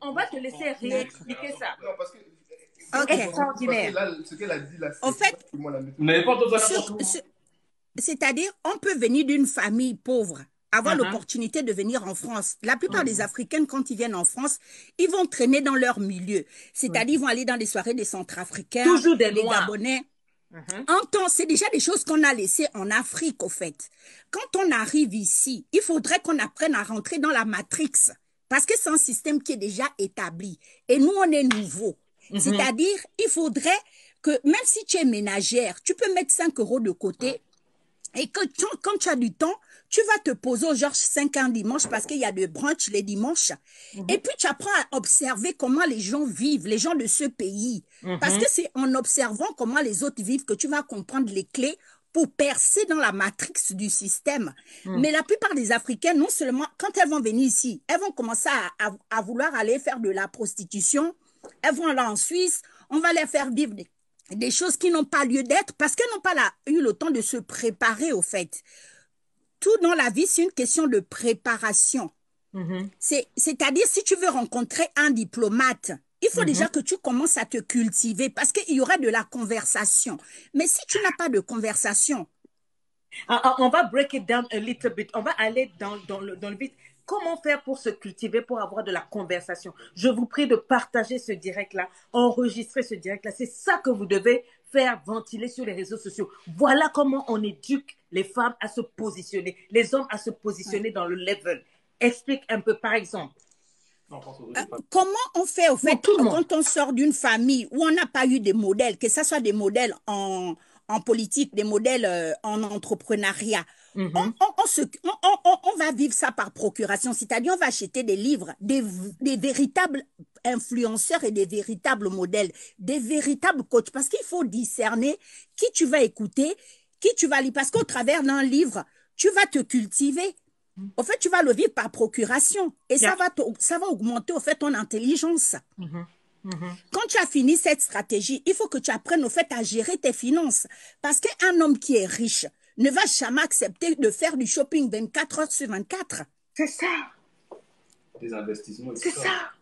On va te laisser réexpliquer ça. Non, parce que Ok. Extraordinaire. là, ce qu'elle a dit là, En fait, Vous n'avez pas entendu n'importe où. c'est-à-dire, on peut venir d'une famille pauvre, avoir l'opportunité de venir en France. La plupart des Africains, quand ils viennent en France, ils vont traîner dans leur milieu. C'est-à-dire, ils vont aller dans des soirées des Centrafricains, Toujours des des Noirs. Gabonais. C'est déjà des choses qu'on a laissées en Afrique, au fait. Quand on arrive ici, il faudrait qu'on apprenne à rentrer dans la matrix. Parce que c'est un système qui est déjà établi. Et nous, on est nouveaux. C'est-à-dire, il faudrait que, même si tu es ménagère, tu peux mettre 5 € de côté. Et que quand tu as du temps, tu vas te poser au Georges 5 un dimanche parce qu'il y a de brunch les dimanches. Et puis, tu apprends à observer comment les gens vivent, les gens de ce pays. Parce que c'est en observant comment les autres vivent que tu vas comprendre les clés pour percer dans la matrix du système. Mais la plupart des Africains, non seulement, quand elles vont venir ici, elles vont commencer à vouloir aller faire de la prostitution. Elles vont aller en Suisse, on va les faire vivre des choses qui n'ont pas lieu d'être parce qu'elles n'ont pas eu le temps de se préparer, au fait. Tout dans la vie, c'est une question de préparation. C'est-à-dire, si tu veux rencontrer un diplomate, il faut déjà que tu commences à te cultiver parce qu'il y aura de la conversation. Mais si tu n'as pas de conversation... On va break it down a little bit. On va aller dans le vite. Comment faire pour se cultiver, pour avoir de la conversation? Je vous prie de partager ce direct-là, enregistrer ce direct-là. C'est ça que vous devez faire ventiler sur les réseaux sociaux. Voilà comment on éduque les femmes à se positionner, les hommes à se positionner dans le level. Explique un peu, par exemple. Comment on fait, au fait, quand on sort d'une famille où on n'a pas eu des modèles, que ce soit des modèles en politique, des modèles en entrepreneuriat, on va vivre ça par procuration, c'est-à-dire on va acheter des livres, des véritables influenceurs et des véritables modèles, des véritables coachs, parce qu'il faut discerner qui tu vas écouter, qui tu vas lire, parce qu'au travers d'un livre, tu vas te cultiver. Au fait, tu vas le vivre par procuration et ça va augmenter, au fait, ton intelligence. Quand tu as fini cette stratégie, il faut que tu apprennes, au fait, à gérer tes finances. Parce qu'un homme qui est riche ne va jamais accepter de faire du shopping 24 heures sur 24. C'est ça. Des investissements. C'est ça.